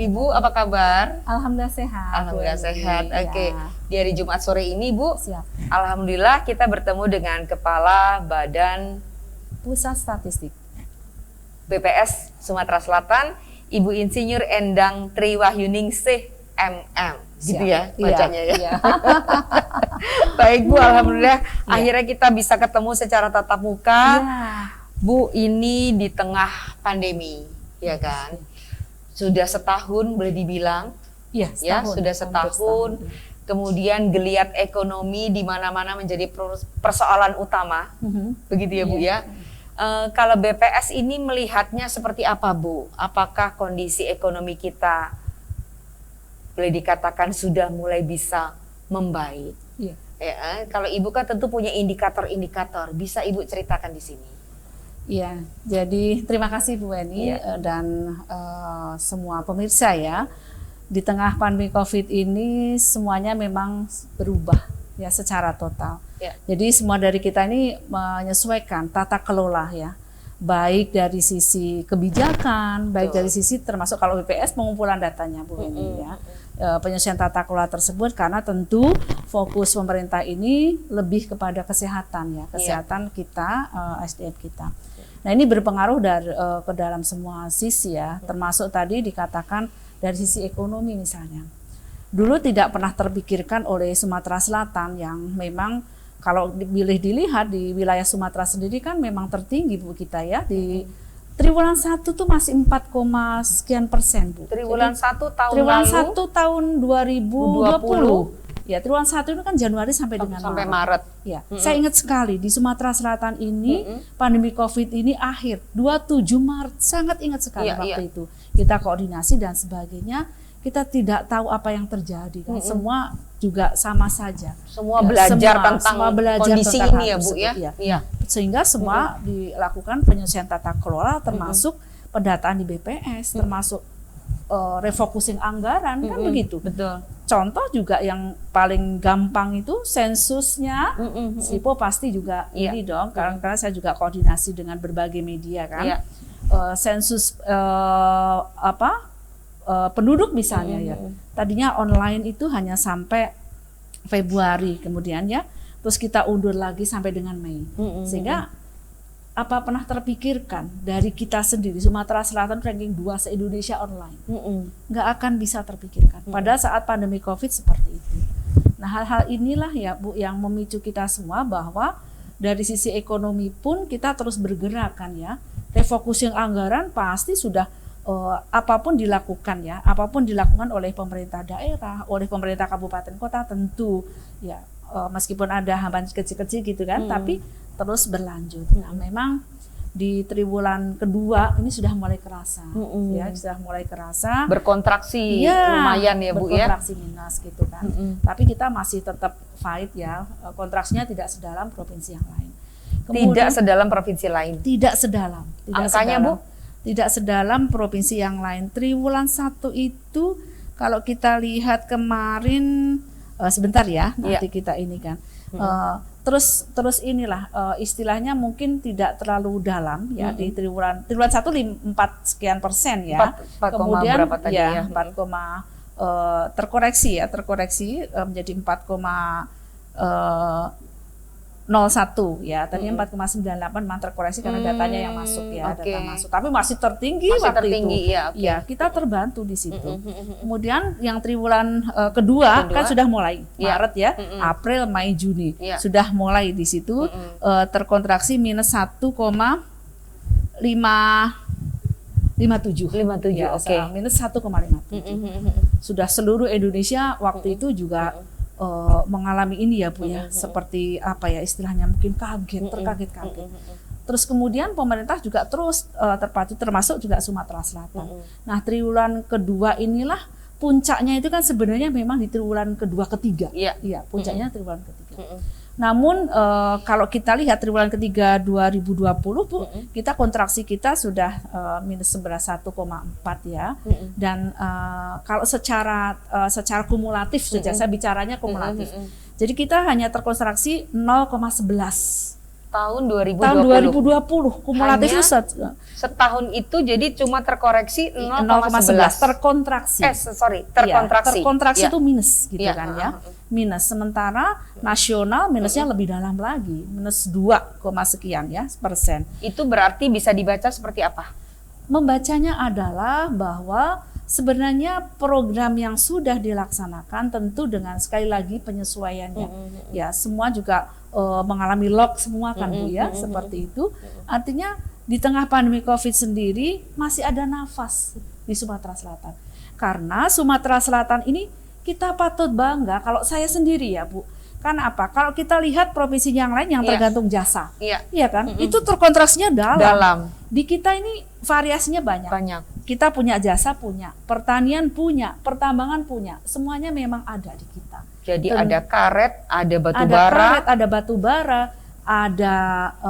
Ibu, apa kabar? Alhamdulillah sehat. Alhamdulillah sehat. Ya. Oke, di hari Jumat sore ini, Bu, Siap. alhamdulillah kita bertemu dengan Kepala Badan Pusat Statistik BPS Sumatera Selatan, Ibu Insinyur Endang Triwahyuningsih MM. Gitu ya bacanya ya. Iya. Baik Bu, alhamdulillah akhirnya kita bisa ketemu secara tatap muka. Bu, ini di tengah pandemi, ya kan? Sudah setahun boleh dibilang, Iya, ya sudah setahun. Kemudian geliat ekonomi di mana-mana menjadi persoalan utama, begitu ya Bu ya. Kalau BPS ini melihatnya seperti apa Bu? Apakah kondisi ekonomi kita boleh dikatakan sudah mulai bisa membaik? Iya. Ya, kalau Ibu kan tentu punya indikator-indikator, bisa Ibu ceritakan di sini. Iya, jadi terima kasih Bu Weni dan semua pemirsa ya. Di tengah pandemi COVID ini semuanya memang berubah ya secara total. Jadi semua dari kita ini menyesuaikan tata kelola ya, baik dari sisi kebijakan, baik dari sisi termasuk kalau BPS pengumpulan datanya Bu Weni ya. Penyesuaian tata kelola tersebut karena tentu fokus pemerintah ini lebih kepada kesehatan ya, kesehatan kita, SDM kita. Nah ini berpengaruh ke dalam semua sisi ya, termasuk tadi dikatakan dari sisi ekonomi misalnya. Dulu tidak pernah terpikirkan oleh Sumatera Selatan yang memang kalau dilihat di wilayah Sumatera sendiri kan memang tertinggi Bu kita ya, di Triwulan 1 tuh masih 4, sekian persen Bu. Triwulan 1 tahun Triwulan lalu? 1 tahun 2020. Ya, Triwulan 1 itu kan Januari sampai dengan Maret. Ya, saya ingat sekali di Sumatera Selatan ini pandemi COVID ini akhir 27 Maret, sangat ingat sekali waktu itu. Kita koordinasi dan sebagainya, kita tidak tahu apa yang terjadi kan. Semua juga sama saja. Semua belajar tentang kondisi ini ya Bu ya. Iya. Sehingga semua dilakukan penyelesaian tata kelola termasuk pendataan di BPS, termasuk refocusing anggaran kan begitu. Betul. Contoh juga yang paling gampang itu sensusnya, SIPO pasti juga ini dong, karena saya juga koordinasi dengan berbagai media kan. Sensus penduduk misalnya ya. Tadinya online itu hanya sampai Februari kemudian ya. Terus kita undur lagi sampai dengan Mei. Sehingga apa pernah terpikirkan dari kita sendiri Sumatera Selatan ranking 2 se-Indonesia online. Nggak akan bisa terpikirkan pada saat pandemi COVID seperti itu. Nah, hal-hal inilah ya Bu yang memicu kita semua bahwa dari sisi ekonomi pun kita terus bergerak kan ya. Refocusing anggaran pasti sudah apapun dilakukan ya, apapun dilakukan oleh pemerintah daerah, oleh pemerintah kabupaten kota tentu ya. Meskipun ada hambatan kecil-kecil gitu kan, tapi terus berlanjut. Nah, memang di triwulan kedua ini sudah mulai kerasa, ya sudah mulai kerasa. Berkontraksi lumayan ya Bu ya. Berkontraksi minus gitu kan. Tapi kita masih tetap fight ya. Kontraksinya tidak sedalam provinsi yang lain. Kemudian, tidak sedalam provinsi lain. Tidak sedalam. Angkanya Bu? Tidak sedalam provinsi yang lain. Triwulan 1 itu kalau kita lihat kemarin. Sebentar ya, nanti kita ini kan. Terus inilah istilahnya mungkin tidak terlalu dalam ya di triwulan 1 4 sekian persen ya. 4, kemudian berapa tadi ya? 4, terkoreksi menjadi 4,01 ya. Tadinya 4,98 memang terkoreksi karena datanya yang masuk ya, data masuk. Tapi masih tertinggi waktu itu. Ya, kita terbantu di situ. Kemudian yang triwulan kedua kan sudah mulai Maret ya, April, Mei, Juni. Sudah mulai di situ terkontraksi minus 1,57. Ya, minus 1,57. Sudah seluruh Indonesia waktu itu juga mengalami ini ya Bu ya, seperti apa ya istilahnya mungkin terkaget-kaget. Terus kemudian pemerintah juga terus terpacu termasuk juga Sumatera Selatan. Nah triwulan kedua inilah puncaknya itu kan sebenarnya memang di triwulan kedua ketiga. Iya, puncaknya triwulan ketiga. Namun kalau kita lihat triwulan ketiga 2020 Bu, kita kontraksi kita sudah minus 1,4 ya. Dan kalau secara kumulatif saja, saya bicaranya kumulatif. Jadi kita hanya terkontraksi 0,11 Tahun 2020. Tahun 2020 kumulatif Hanya itu setahun itu jadi cuma terkoreksi 0,11 terkontraksi. Terkontraksi. Terkontraksi Ya. itu minus gitu Ya. kan ya. Minus. Sementara nasional minusnya lebih dalam lagi, minus 2, sekian ya persen. Itu berarti bisa dibaca seperti apa? Membacanya adalah bahwa sebenarnya program yang sudah dilaksanakan tentu dengan sekali lagi penyesuaiannya. Ya, semua juga mengalami lock semua kan Bu ya, seperti itu. Artinya di tengah pandemi Covid sendiri masih ada nafas di Sumatera Selatan. Karena Sumatera Selatan ini kita patut bangga kalau saya sendiri ya Bu. Kan apa? Kalau kita lihat provinsi yang lain yang tergantung jasa. Iya kan? Itu terkontraksinya dalam. Di kita ini variasinya banyak. Kita punya jasa punya, pertanian punya, pertambangan punya. Semuanya memang ada di kita. Jadi ada karet, ada batu Ada bara. karet, ada batu bara, ada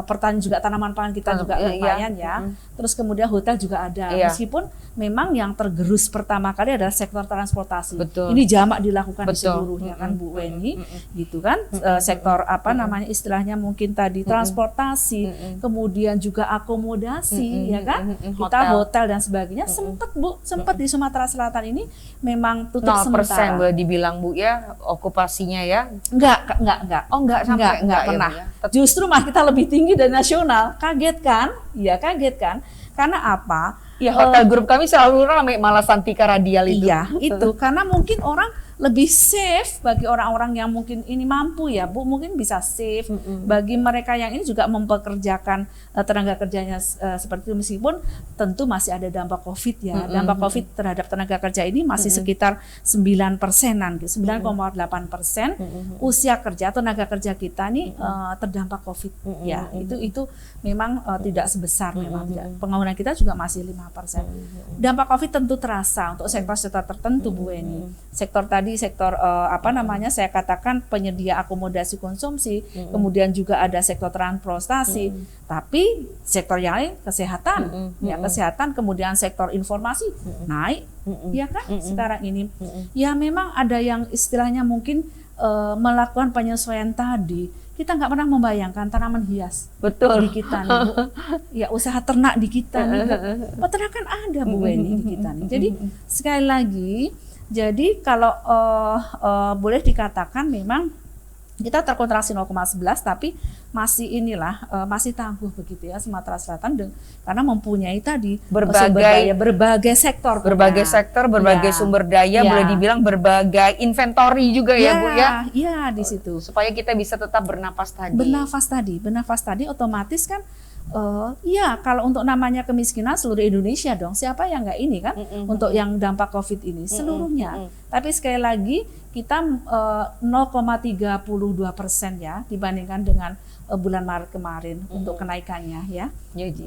pertanian juga, tanaman pangan kita juga lumayan ya. Terus kemudian hotel juga ada. Meskipun memang yang tergerus pertama kali adalah sektor transportasi. Betul. Ini jamak dilakukan di Betul. seluruhnya kan Bu Weni, gitu kan. Sektor apa namanya istilahnya mungkin tadi transportasi, kemudian juga akomodasi ya kan. Kita hotel dan sebagainya sempat di Sumatera Selatan ini memang tutup 0% sementara. boleh dibilang Bu ya okupasinya ya. Enggak. Oh enggak sampai Enggak ya, pernah. Bu, ya. Justru malah kita lebih tinggi dari nasional. Kaget kan? Iya, kaget kan? Karena apa? Ya hotel grup kami selalu ramai, malah Santika Radial itu. Iya, itu karena mungkin orang lebih safe bagi orang-orang yang mungkin ini mampu ya Bu, mungkin bisa safe. Bagi mereka yang ini juga mempekerjakan tenaga kerjanya seperti itu, meskipun tentu masih ada dampak Covid ya. Dampak Covid terhadap tenaga kerja ini masih sekitar 9%-an, 9,8%. Usia kerja atau tenaga kerja kita nih terdampak Covid ya. Itu memang tidak sebesar memang. Pengangguran kita juga masih 5%. Dampak Covid tentu terasa untuk sektor-sektor tertentu Bu Eni. Sektor apa namanya saya katakan penyedia akomodasi konsumsi, kemudian juga ada sektor transportasi, tapi sektor yang lain kesehatan, ya kesehatan, kemudian sektor informasi naik, ya kan sekarang ini, ya memang ada yang istilahnya mungkin melakukan penyesuaian tadi. Kita nggak pernah membayangkan tanaman hias di kita nih Bu. Ya usaha ternak di kita nih, peternakan ada Bu Weni di kita nih. Jadi sekali lagi, jadi kalau boleh dikatakan memang kita terkontraksi 0,11 tapi masih masih tangguh begitu ya Sumatera Selatan karena mempunyai tadi berbagai sektor, berbagai sumber daya, boleh dibilang berbagai inventory juga ya Bu ya. Iya di situ. Supaya kita bisa tetap bernafas tadi. Otomatis kan kalau untuk namanya kemiskinan seluruh Indonesia dong, siapa yang nggak ini kan untuk yang dampak Covid ini seluruhnya. Tapi sekali lagi kita 0,32% ya dibandingkan dengan bulan Maret kemarin untuk kenaikannya ya.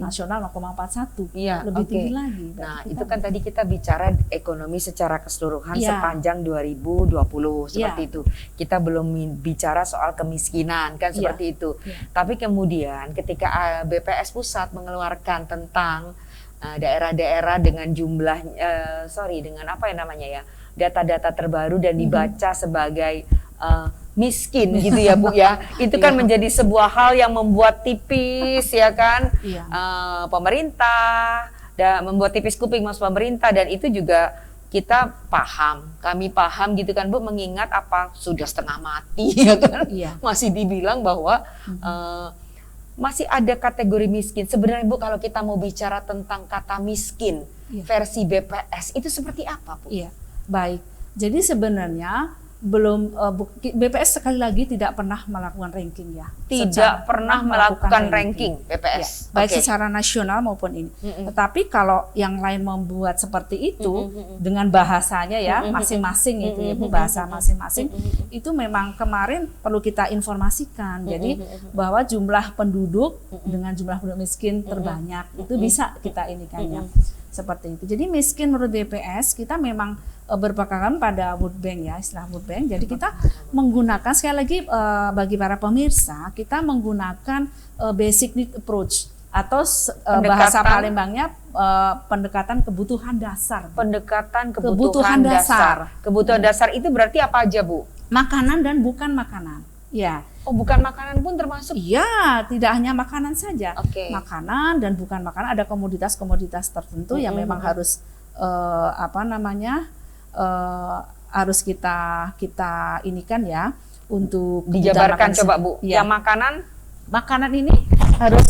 Nasional 0,41, lebih tinggi lagi. Nah itu kan tadi kita bicara ekonomi secara keseluruhan sepanjang 2020 seperti itu. Kita belum bicara soal kemiskinan kan seperti itu. Tapi kemudian ketika BPS pusat mengeluarkan tentang daerah-daerah dengan jumlah dengan apa ya namanya ya, data-data terbaru dan dibaca sebagai miskin gitu ya Bu ya, itu kan menjadi sebuah hal yang membuat tipis ya kan pemerintah, dan membuat tipis kuping mas pemerintah, dan itu juga kami paham gitu kan Bu, mengingat apa sudah setengah mati ya kan, masih dibilang bahwa masih ada kategori miskin. Sebenarnya Bu kalau kita mau bicara tentang kata miskin versi BPS itu seperti apa Bu? Iya, baik. Jadi sebenarnya belum BPS sekali lagi tidak pernah melakukan ranking ya. Tidak pernah melakukan ranking BPS. Baik secara nasional maupun ini. Tetapi kalau yang lain membuat seperti itu dengan bahasanya ya masing-masing itu ya Bu, bahasa masing-masing itu memang kemarin perlu kita informasikan. Jadi bahwa jumlah penduduk dengan jumlah penduduk miskin terbanyak itu bisa kita ini kan ya. Seperti itu. Jadi miskin menurut BPS kita memang berpegangan pada World Bank ya, istilah World Bank. Jadi kita menggunakan sekali lagi bagi para pemirsa, kita menggunakan basic need approach atau bahasa Palembangnya pendekatan kebutuhan dasar. Pendekatan kebutuhan dasar. Kebutuhan dasar itu berarti apa aja Bu? Makanan dan bukan makanan. Ya. Oh, bukan makanan pun termasuk? Iya, tidak hanya makanan saja. Oke. Makanan dan bukan makanan, ada komoditas-komoditas tertentu yang memang harus harus kita inikan ya untuk dijabarkan coba Bu. Ya. Yang makanan ini harus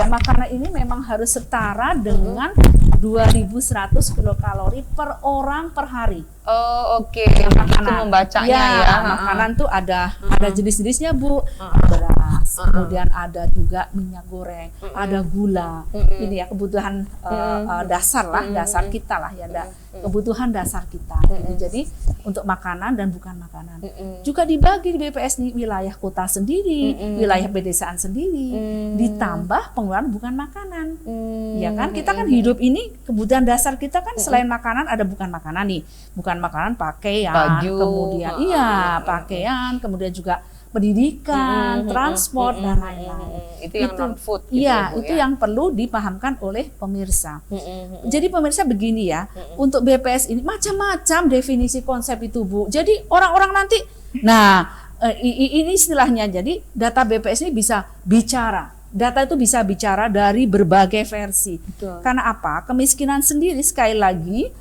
makanan ini memang harus setara dengan 2.100 kilokalori per orang per hari. Oh, oke. Makanan Itu membacanya ya. Makanan tuh ada jenis-jenisnya Bu. Beras, kemudian ada juga minyak goreng, ada gula. Ini ya kebutuhan dasar lah, dasar kita lah ya, kebutuhan dasar kita. Jadi untuk makanan dan bukan makanan. Juga dibagi di BPS di wilayah kota sendiri, wilayah pedesaan sendiri, ditambah pengeluaran bukan makanan. Ya kan, kita kan hidup ini kebutuhan dasar kita kan selain makanan ada bukan makanan nih. Bukan makanan, pakaian, baju, kemudian pakaian, kemudian juga pendidikan, transport dan lain-lain. Itu yang non food gitu. Iya, itu yang perlu dipahamkan oleh pemirsa. Jadi pemirsa begini ya, untuk BPS ini macam-macam definisi konsep itu Bu. Jadi orang-orang nanti, ini istilahnya, jadi data BPS ini bisa bicara. Data itu bisa bicara dari berbagai versi. Betul. Karena apa? Kemiskinan sendiri sekali lagi,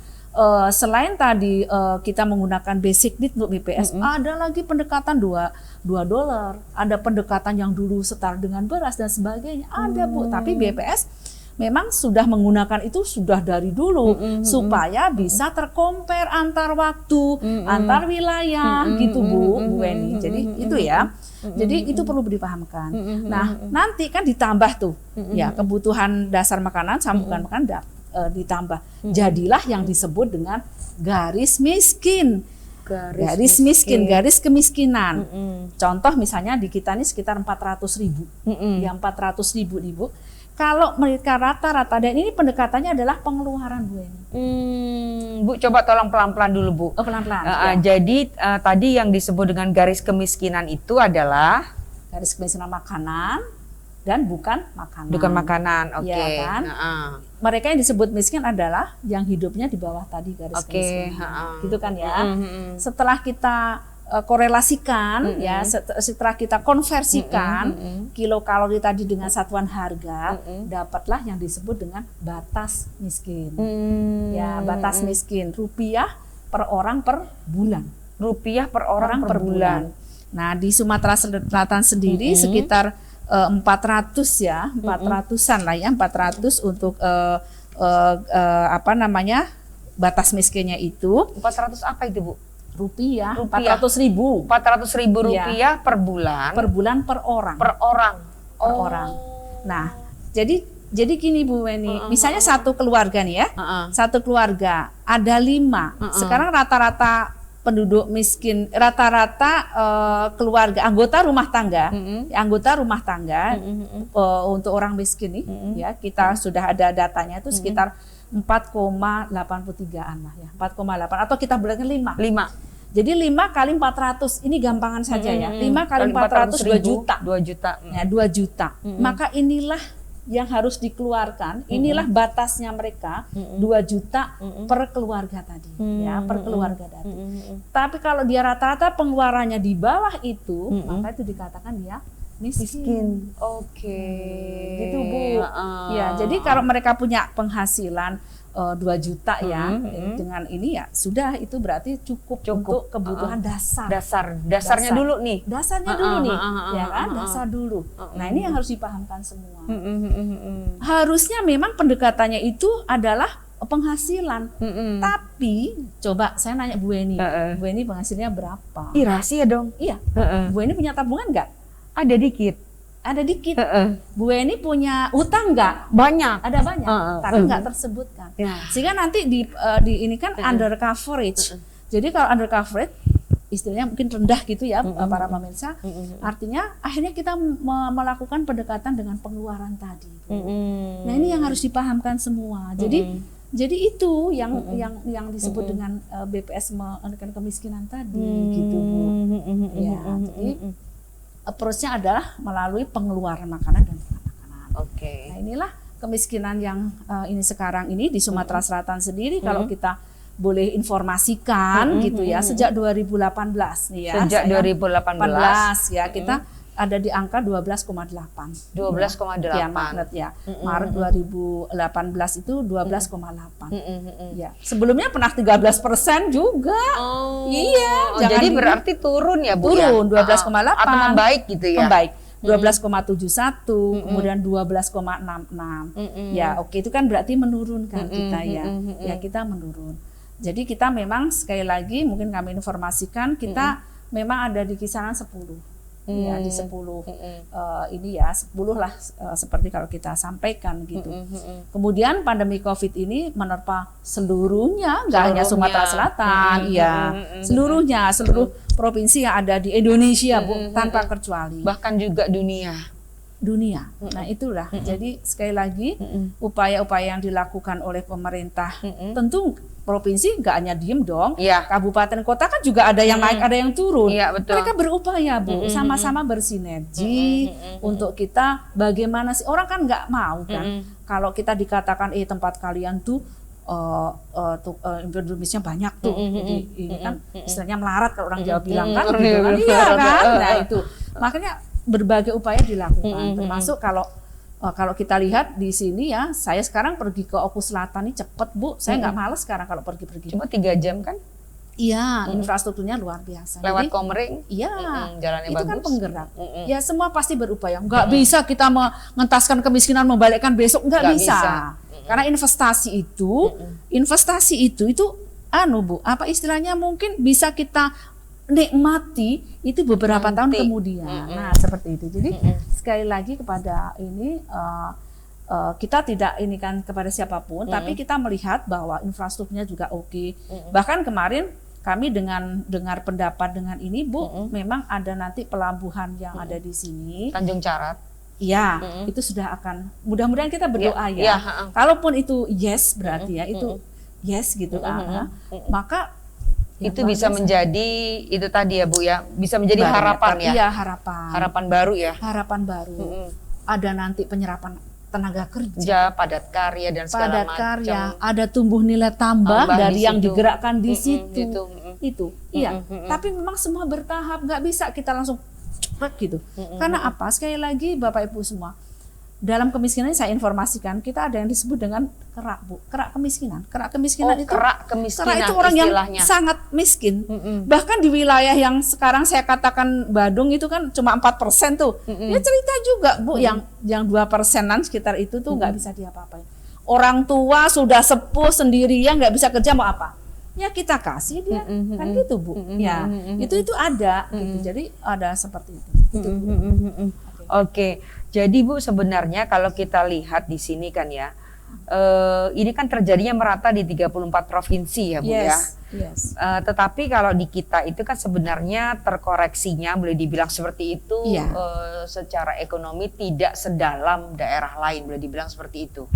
selain tadi kita menggunakan basic need untuk BPS, ada lagi pendekatan $2, ada pendekatan yang dulu setara dengan beras dan sebagainya, ada Bu. Tapi BPS memang sudah menggunakan itu sudah dari dulu supaya bisa tercompare antar waktu, antar wilayah gitu Bu Weni. Jadi itu ya. Jadi itu perlu dipahamkan. Nah, nanti kan ditambah tuh ya kebutuhan dasar makanan sama bukan makanan ditambah. Jadilah yang disebut dengan garis miskin. Garis miskin, garis kemiskinan. Contoh misalnya di kita ini sekitar 400.000. Ya 400.000 Ibu. Kalau mereka rata-rata, dan ini pendekatannya adalah pengeluaran Bu ini. Bu coba tolong pelan-pelan dulu Bu. Pelan-pelan. Ya. Jadi tadi yang disebut dengan garis kemiskinan itu adalah garis kemiskinan makanan dan bukan makanan. Bukan makanan, oke. Ya, kan? Mereka yang disebut miskin adalah yang hidupnya di bawah tadi garis kemiskinan. Gitu kan ya. Setelah kita korelasikan ya, setelah kita konversikan kilokalori tadi dengan satuan harga, dapatlah yang disebut dengan batas miskin. Ya, batas miskin rupiah per orang per bulan. Rupiah per orang per bulan. Nah, di Sumatera Selatan sendiri sekitar 400 ya, 400-an lah ya, 400 untuk batas miskinnya itu. 400 apa itu Bu? Rupiah. 400.000. 400.000 rupiah per bulan. Per bulan per orang. Per orang. Per orang. Nah, jadi gini Bu Weni, misalnya satu keluarga nih ya, satu keluarga ada 5. Sekarang rata-rata penduduk miskin, rata-rata keluarga anggota rumah tangga, untuk orang miskin nih, ya kita sudah ada datanya itu sekitar 4,83-an lah ya, 4,8 atau kita bulatkan 5. Jadi 5 kali 400, ini gampangan saja ya. 5 kali 400 2 juta. 2 juta. Ya, 2 juta. Maka inilah yang harus dikeluarkan, inilah batasnya mereka, 2 juta per keluarga tadi, ya, per keluarga tadi. Tapi kalau dia rata-rata pengeluarannya di bawah itu, maka itu dikatakan dia miskin. Oke. Gitu Bu. Ya, jadi kalau mereka punya penghasilan 2 juta ya, dengan ini ya sudah, itu berarti cukup untuk kebutuhan dasarnya dulu nih. Dasarnya dulu nih, ya kan? Dasar dulu. Nah, ini yang harus dipahamkan semua. Harusnya memang pendekatannya itu adalah penghasilan. Tapi coba saya nanya Bu Eni, Bu Eni penghasilannya berapa? Ih, rahasia dong. Iya. Bu Eni punya tabungan nggak? Ada dikit. Ada dikit. Bu Eni punya utang nggak? Banyak. Ada banyak, tapi nggak tersebutkan. Sehingga nanti di ini kan under coverage. Jadi kalau under coverage, istilahnya mungkin rendah gitu ya para pemirsa. Artinya akhirnya kita melakukan pendekatan dengan pengeluaran tadi. Nah, ini yang harus dipahamkan semua. Jadi itu yang disebut dengan BPS menekan kemiskinan tadi, gitu Bu. Ya, jadi approach-nya adalah melalui pengeluaran makanan dan bukan makanan. Oke. Nah, inilah kemiskinan yang ini sekarang ini di Sumatera Selatan sendiri. Kalau kita boleh informasikan gitu ya, sejak 2018 nih ya. Sejak 2018 ya kita ada di angka 12,8. 12,8. Ya, Maret ya. Maret 2018 itu 12,8. Ya. Sebelumnya pernah 13% juga. Iya, jadi berarti turun ya, Bu ya? Turun 12,8 atau membaik gitu ya? Membaik. 12,71, kemudian 12,66. Ya, oke, itu kan berarti menurunkan kita ya. Ya, kita menurun. Jadi kita memang sekali lagi mungkin kami informasikan kita memang ada di kisaran 10. Ya, di 10 ini ya 10 lah seperti kalau kita sampaikan gitu. Kemudian pandemi COVID ini menerpa seluruhnya, nggak hanya Sumatera Selatan, seluruh provinsi yang ada di Indonesia, Bu, tanpa kecuali. Bahkan juga dunia. Nah, itulah. Jadi sekali lagi upaya-upaya yang dilakukan oleh pemerintah, tentu provinsi nggak hanya diem dong. Kabupaten kota kan juga ada yang naik, ada yang turun. Betul. Mereka berupaya, Bu, sama-sama bersinergi untuk kita bagaimana sih, orang kan nggak mau kan kalau kita dikatakan tempat kalian tuh endemisnya banyak tuh. Jadi ini kan istilahnya melarat kalau orang Jawa bilang kan, gitu kan. Iya kan. Nah, itu makanya berbagai upaya dilakukan, termasuk kalau kita lihat di sini ya, saya sekarang pergi ke Oku Selatan ini cepet, Bu. Saya nggak males sekarang kalau pergi-pergi. Cuma 3 jam kan? Iya, infrastrukturnya luar biasa. Lewat Komering? Iya, jalannya itu bagus. Kan penggerak. Ya semua pasti berupaya. Nggak bisa kita mengentaskan kemiskinan, membalikkan besok, nggak bisa. Karena investasi itu Bu, apa istilahnya mungkin bisa kita nikmati itu beberapa tahun kemudian. Nah, seperti itu. Jadi sekali lagi kepada ini kita tidak ini kan kepada siapapun, tapi kita melihat bahwa infrastrukturnya juga oke. Bahkan kemarin kami dengan dengar pendapat dengan ini, Bu, memang ada nanti pelabuhan yang ada di sini. Tanjung Carat. Iya, itu sudah akan. Mudah-mudahan kita berdoa ya. Kalaupun itu yes berarti ya itu yes gitu. Maka itu bisa menjadi itu tadi ya, Bu ya, bisa menjadi harapan ya. Iya, harapan. Harapan baru ya. Harapan baru. Ada nanti penyerapan tenaga kerja, padat karya dan segala macam. Karya, ada tumbuh nilai tambah dari yang digerakkan di situ. Itu. Iya. Tapi memang semua bertahap, nggak bisa kita langsung cepat gitu. Karena apa? Sekali lagi Bapak Ibu semua, dalam kemiskinan saya informasikan kita ada yang disebut dengan kerak, Bu. Kerak kemiskinan. Kerak kemiskinan itu orang istilahnya yang sangat miskin. Bahkan di wilayah yang sekarang saya katakan Badung itu kan cuma 4% tuh. Ya cerita juga, Bu, yang 2%-an sekitar itu tuh nggak bisa diapa-apain. Orang tua sudah sepuh sendirian nggak bisa kerja, mau apa? Ya kita kasih dia. Kan gitu, Bu. Ya, itu ada gitu. Jadi ada seperti itu. Itu, Bu. Oke. Jadi Bu, sebenarnya kalau kita lihat di sini kan ya, ini kan terjadinya merata di 34 provinsi ya Bu ya. Yes. Tetapi kalau di kita itu kan sebenarnya terkoreksinya boleh dibilang seperti itu, secara ekonomi tidak sedalam daerah lain, boleh dibilang seperti itu.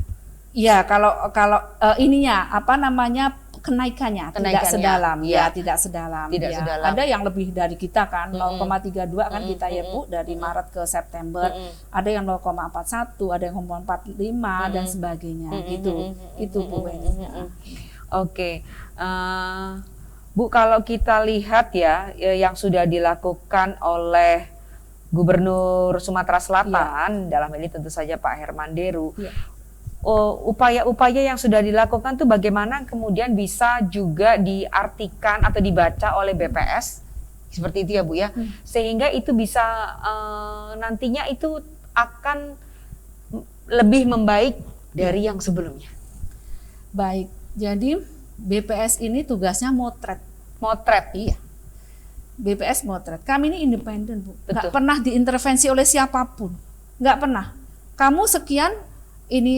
Iya, kalau ininya apa namanya kenaikannya tidak sedalam, tidak sedalam. Ada yang lebih dari kita kan, 0,32 kan kita ya Bu, dari Maret ke September. Ada yang 0,41, ada yang 0,45 dan sebagainya gitu. Itu Bu. Oke. Bu, kalau kita lihat ya yang sudah dilakukan oleh Gubernur Sumatera Selatan, dalam ini tentu saja Pak Herman Deru. Upaya-upaya yang sudah dilakukan tuh bagaimana kemudian bisa juga diartikan atau dibaca oleh BPS seperti itu ya Bu ya, sehingga itu bisa nantinya itu akan lebih membaik dari yang sebelumnya. Baik, jadi BPS ini tugasnya motret. Iya. BPS motret. Kami ini independen, Bu. Nggak pernah diintervensi oleh siapapun. Nggak pernah. Kamu sekian ini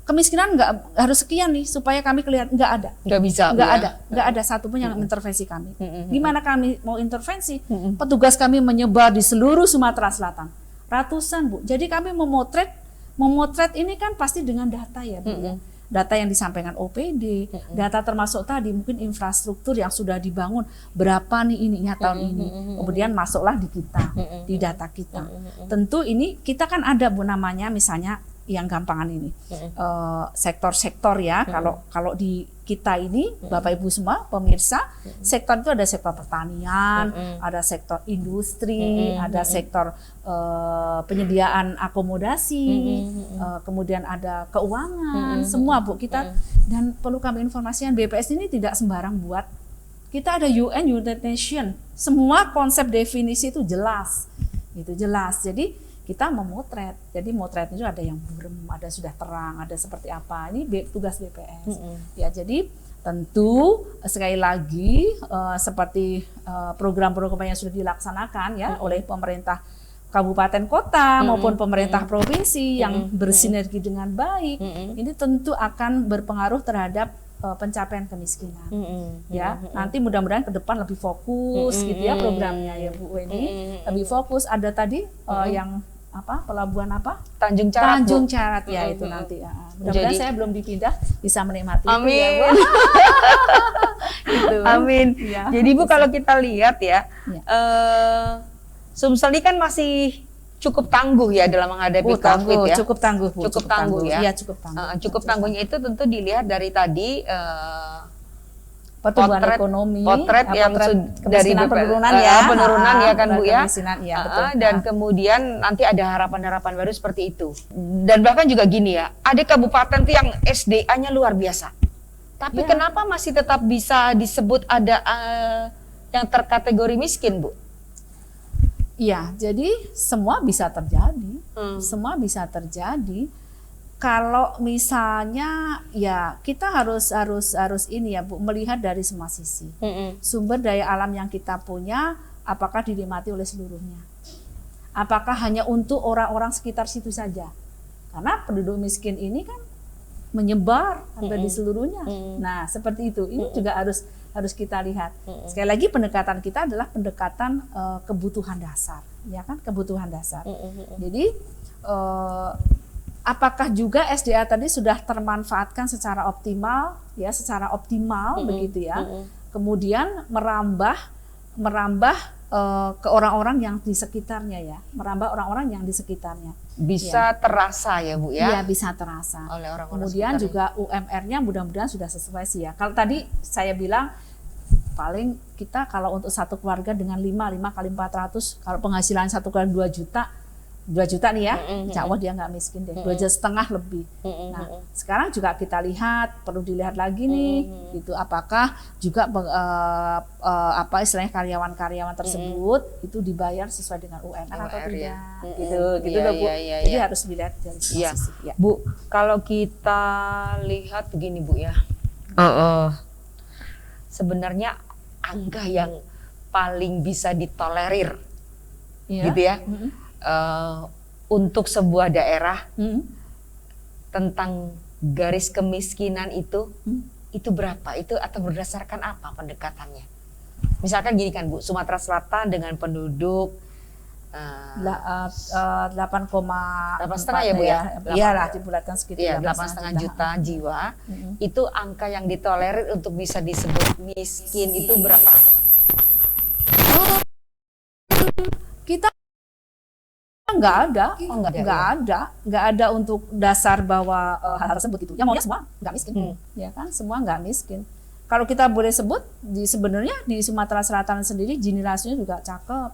kemiskinan nggak harus sekian nih supaya kami kelihatan, nggak ada. Nggak ada satupun yang intervensi kami. Gimana kami mau intervensi? Petugas kami menyebar di seluruh Sumatera Selatan, ratusan, Bu. Jadi kami memotret ini kan pasti dengan data ya, Bu. Data yang disampaikan OPD, data termasuk tadi mungkin infrastruktur yang sudah dibangun berapa nih ininya tahun ini. Kemudian masuklah di kita, di data kita. Tentu ini kita kan ada Bu namanya misalnya yang gampangan ini. Sektor-sektor ya, kalau di kita ini Bapak Ibu semua pemirsa, sektor itu ada sektor pertanian, ada sektor industri, ada sektor penyediaan akomodasi, kemudian ada keuangan, semua Bu kita. Dan perlu kami informasikan BPS ini tidak sembarang buat. Kita ada UN, United Nations, semua konsep definisi itu jelas, gitu jelas. Jadi kita memotret, jadi motret itu ada yang burem, ada sudah terang, ada seperti apa. Ini tugas BPS. Ya, jadi tentu sekali lagi seperti program-program yang sudah dilaksanakan ya oleh pemerintah kabupaten kota maupun pemerintah provinsi yang bersinergi dengan baik, ini tentu akan berpengaruh terhadap pencapaian kemiskinan. Ya, nanti mudah-mudahan ke depan lebih fokus gitu ya programnya ya Bu Weni, lebih fokus. Ada tadi yang apa pelabuhan apa Tanjung Carat, Tanjung Carat ya itu nanti ya. Mudah-mudahan saya belum dipindah bisa menikmati amin. Itu ya Bu. Gitu. Amin. Ya. Jadi Bu kalau kita lihat ya, Sumsel ini kan masih cukup tangguh ya dalam menghadapi COVID ya. Cukup tangguh Bu. Cukup tangguh ya. Iya cukup tangguh. Cukup tangguhnya itu tentu dilihat dari tadi pertumbuhan ekonomi, potret yang dari penurunan penurunan ya kan Bu ya. Ya betul. Dan kemudian nanti ada harapan-harapan baru seperti itu. Dan bahkan juga gini ya, ada kabupaten tuh yang SDA-nya luar biasa. Tapi kenapa masih tetap bisa disebut ada yang terkategori miskin, Bu? Iya, jadi semua bisa terjadi. Semua bisa terjadi. Kalau misalnya ya kita harus ini ya Bu, melihat dari semua sisi. Sumber daya alam yang kita punya apakah dinikmati oleh seluruhnya? Apakah hanya untuk orang-orang sekitar situ saja? Karena penduduk miskin ini kan menyebar hampir di seluruhnya. Nah, seperti itu. Ini juga harus kita lihat. Sekali lagi pendekatan kita adalah pendekatan kebutuhan dasar, ya kan, kebutuhan dasar. Jadi apakah juga SDA tadi sudah termanfaatkan secara optimal, ya, secara optimal begitu ya. Kemudian merambah ke orang-orang yang di sekitarnya ya, merambah orang-orang yang di sekitarnya. Bisa terasa ya Bu ya? Iya bisa terasa. Oleh orang-orang kemudian sekitarnya. juga UMR-nya mudah-mudahan sudah sesuai sih ya. Kalau tadi saya bilang paling kita kalau untuk satu keluarga dengan 5 kali 400, kalau penghasilan satu keluarga 2 juta nih ya, insya Allah dia nggak miskin deh, 2,5 juta lebih. Nah, sekarang juga kita lihat, perlu dilihat lagi nih, gitu. Apakah juga apa istilahnya karyawan-karyawan tersebut itu dibayar sesuai dengan UMR atau tidak, gitu loh Bu. Jadi harus dilihat dari semua sisi. Ya. Bu, kalau kita lihat begini Bu ya, sebenarnya angka yang paling bisa ditolerir, gitu ya. Untuk sebuah daerah tentang garis kemiskinan itu berapa? Itu atau berdasarkan apa pendekatannya? Misalkan gini kan Bu, Sumatera Selatan dengan penduduk 8,5 ya Bu ya? Iyalah dibulatkan sekitar 8,5 juta jiwa. Itu angka yang ditolerir untuk bisa disebut miskin itu berapa? Kita nggak ada untuk dasar bahwa hal tersebut itu. Yang maunya semua nggak miskin, ya kan? Semua nggak miskin. Kalau kita boleh sebut, sebenarnya di Sumatera Selatan sendiri Gini rasio juga cakep,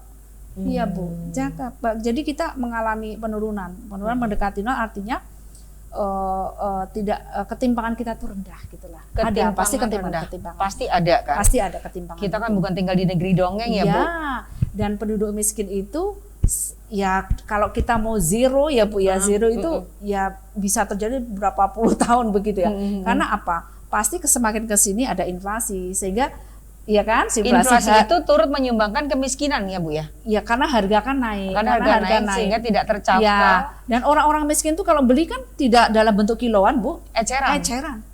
iya Bu, cakep. Jadi kita mengalami penurunan mendekati nol, artinya tidak ketimpangan kita tuh rendah gitulah. Ada pasti ketimpangan. Pasti ada kan? Pasti ada ketimpangan. Kita kan bukan tinggal di negeri dongeng ya Bu. Dan penduduk miskin itu ya kalau kita mau zero ya Bu ya, zero itu ya bisa terjadi berapa puluh tahun begitu ya. Karena apa? Pasti semakin ke sini ada inflasi sehingga ya kan inflasi itu turut menyumbangkan kemiskinan ya Bu ya. Ya karena harga kan naik. Karena harga naik sehingga tidak tercapai. Ya, dan orang-orang miskin tuh kalau beli kan tidak dalam bentuk kiloan Bu, eceran.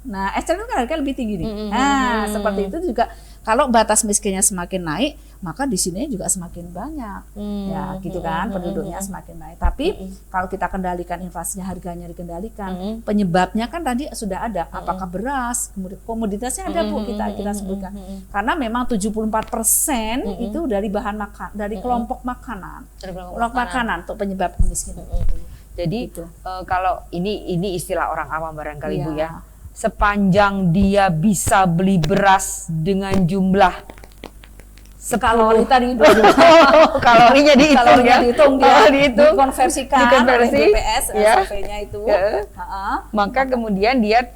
Nah, eceran kan harga lebih tinggi nih. Nah, seperti itu juga kalau batas miskinnya semakin naik, maka di sini juga semakin banyak, ya gitu kan, penduduknya semakin naik. Tapi kalau kita kendalikan inflasinya, harganya dikendalikan, penyebabnya kan tadi sudah ada. Apakah beras, kemudian komoditasnya ada Bu, kita sebutkan. Karena memang 74% itu dari bahan makan, dari kelompok makanan, kelompok makanan untuk penyebab kemiskinan. Jadi Gitu. kalau ini istilah orang awam barangkali Iya. Bu ya. Sepanjang dia bisa beli beras dengan jumlah Kalori tadi kalorinya dihitung ya. dihitung dia, dikonversikan oleh dikonversi, BPS ya. surveinya itu. Maka kemudian dia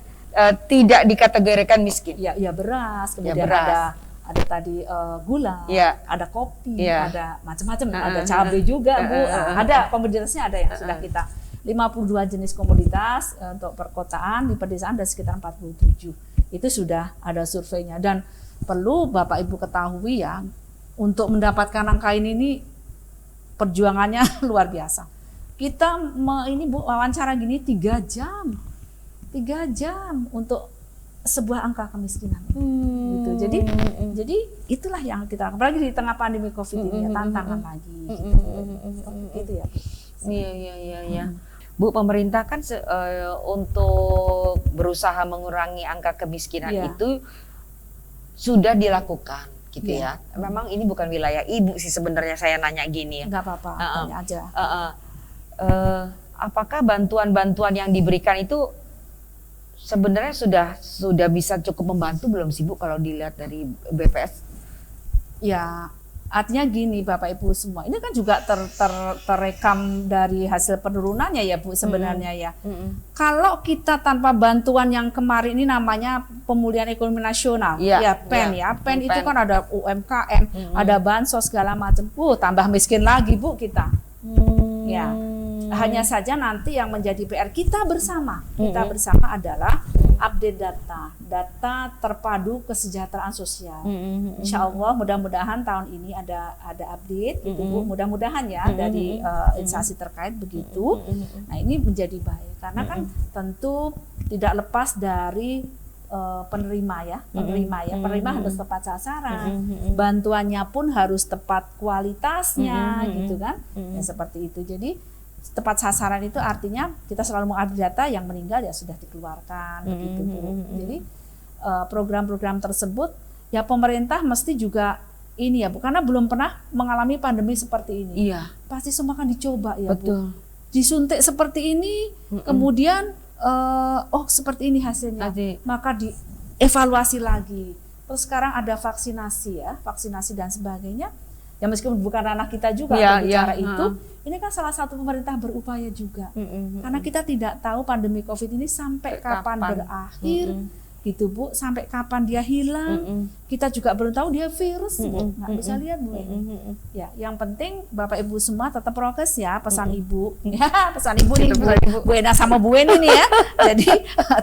tidak dikategorikan miskin. Ya beras, kemudian beras. ada tadi gula, Ya. ada kopi, Ya. ada macam-macam, ada cabai juga Bu. Ada komoditasnya, ada yang sudah kita 52 jenis komoditas untuk perkotaan, di pedesaan ada sekitar 47. Itu sudah ada surveinya, dan perlu Bapak Ibu ketahui ya, untuk mendapatkan angka ini perjuangannya luar biasa. Kita ini Bu wawancara gini 3 jam. 3 jam untuk sebuah angka kemiskinan. Gitu. Jadi itulah yang kita, apalagi di tengah pandemi Covid ini ya, tantangan lagi. Gitu ya. Iya. Bu, pemerintah kan untuk berusaha mengurangi angka kemiskinan itu sudah dilakukan gitu ya. Memang ini bukan wilayah Ibu sih sebenarnya, saya nanya gini ya. Enggak apa-apa, tanya aja. Apakah bantuan-bantuan yang diberikan itu sebenarnya sudah bisa cukup membantu belum sih Bu kalau dilihat dari BPS? Ya, artinya gini Bapak Ibu semua, ini kan juga terekam dari hasil penurunannya ya Bu sebenarnya ya. Kalau kita tanpa bantuan yang kemarin ini namanya pemulihan ekonomi nasional, PEN PEN itu kan ada UMKM, ada bansos segala macam. Tambah miskin lagi Bu kita. Ya. Hanya saja nanti yang menjadi PR kita bersama adalah update data terpadu kesejahteraan sosial. Insya Allah mudah-mudahan tahun ini ada update gitu Bu, mudah-mudahan ya dari instansi terkait begitu. Nah ini menjadi baik karena kan tentu tidak lepas dari penerima harus tepat sasaran, bantuannya pun harus tepat kualitasnya gitu kan, ya seperti itu. Jadi tepat sasaran itu artinya kita selalu mengupdate data, yang meninggal ya sudah dikeluarkan begitu Bu. Jadi program-program tersebut ya pemerintah mesti juga ini ya Bu, karena belum pernah mengalami pandemi seperti ini. Iya. Pasti semua kan dicoba ya Betul. Bu. Disuntik seperti ini, kemudian seperti ini hasilnya, maka dievaluasi lagi. Terus sekarang ada vaksinasi dan sebagainya. Ya meskipun bukan ranah kita juga bicara itu, ini kan salah satu pemerintah berupaya juga. Karena kita tidak tahu pandemi Covid ini sampai kapan berakhir, gitu Bu, sampai kapan dia hilang. Kita juga belum tahu dia virus Bu, nggak bisa lihat Bu. Ya, yang penting Bapak Ibu semua tetap prokes ya, pesan Ibu. Ya, pesan Ibu nih Bu Ena sama Bu Eni nih ya. Jadi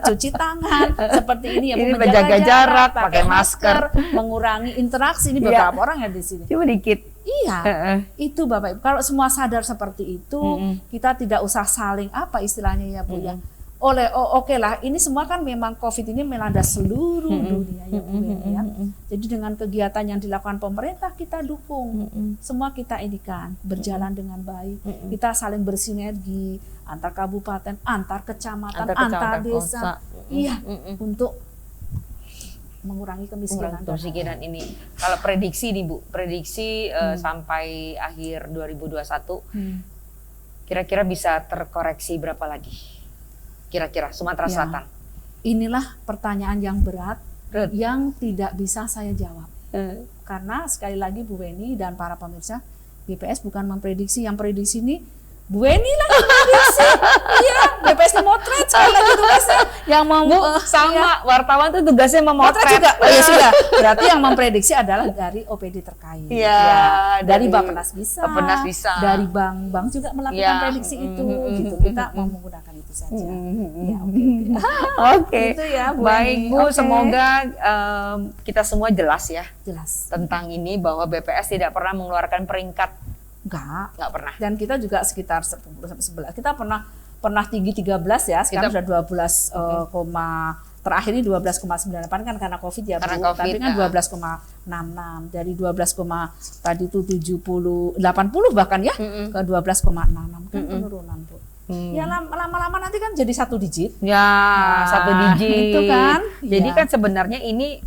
cuci tangan seperti ini ya Bu, menjaga jarak, pakai masker, mengurangi interaksi. Ini beberapa orang ya di sini. Cuma dikit. Iya, itu Bapak Ibu. Kalau semua sadar seperti itu, kita tidak usah saling apa istilahnya ya Bu ya. Oke lah, ini semua kan memang Covid ini melanda seluruh dunia ya Bu ya. Jadi dengan kegiatan yang dilakukan pemerintah kita dukung, semua kita inikan berjalan dengan baik. Kita saling bersinergi antar kabupaten, antar kecamatan, antar desa, untuk mengurangi kemiskinan ini. Kalau prediksi nih Bu, sampai akhir 2021, kira-kira bisa terkoreksi berapa lagi? Kira-kira Sumatera Selatan. Inilah pertanyaan yang berat yang tidak bisa saya jawab. Karena sekali lagi Bu Weni dan para pemirsa, BPS bukan memprediksi, yang prediksi ini Bu Weni lah yang prediksi. Iya, BPS memotret sekali lagi tugasnya. Yang wartawan tuh tugasnya memotret juga. Oh ya sudah. Berarti yang memprediksi adalah dari OPD terkait. Dari Bappenas bisa. Dari bank juga melakukan prediksi itu gitu. Kita mau menggunakan itu saja. Ya, oke. Itu ya Bu Baik Eni. Bu, semoga kita semua jelas ya. Jelas. Tentang ini bahwa BPS tidak pernah mengeluarkan peringkat. Enggak pernah. Dan kita juga sekitar 10 sampai 11. Kita pernah tinggi 13 ya, sekarang sudah 12, terakhir ini 12,98 kan karena Covid ya Bu. Tapi kan 12,66 dari 12, tadi itu 80 bahkan ya ke 12,66 kan penurunan Bu. Ya lama-lama nanti kan jadi 1 digit. Ya, 1 digit. Itu kan. Jadi kan sebenarnya ini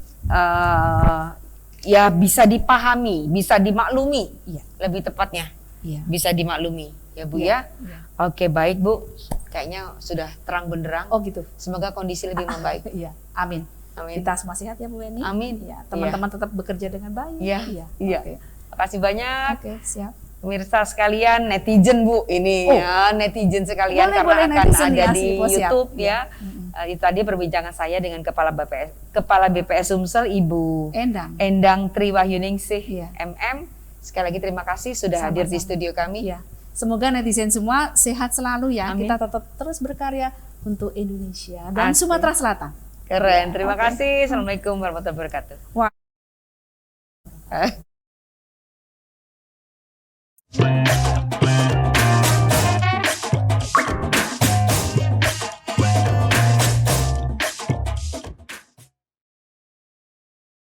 ya bisa dipahami, bisa dimaklumi, lebih tepatnya. Iya. bisa dimaklumi ya Bu Iya, ya. iya. Oke, baik Bu, kayaknya sudah terang benderang. Oh gitu. Semoga kondisi lebih membaik. Iya, amin. Amin. Kita semua sehat ya Bu Weni. Amin. Ya, teman-teman tetap bekerja dengan baik. Iya, iya. Oke. Makasih banyak. Oke, siap. Pemirsa sekalian, netizen Bu, ini Oh. ya netizen sekalian Boleh, karena boleh, akan netizen ada ya, di Sipo, siap. YouTube Iya. ya. Itu tadi perbincangan saya dengan Kepala BPS Sumsel Ibu Endang. Triwahyuningsih Iya. MM. Sekali lagi terima kasih sudah hadir di Sama-sama. studio kami. Iya. Semoga netizen semua sehat selalu ya. Amin. Kita tetap terus berkarya untuk Indonesia dan Asik. Sumatera Selatan. Keren, Ya, terima oke. kasih. Assalamualaikum warahmatullahi wabarakatuh. Wah.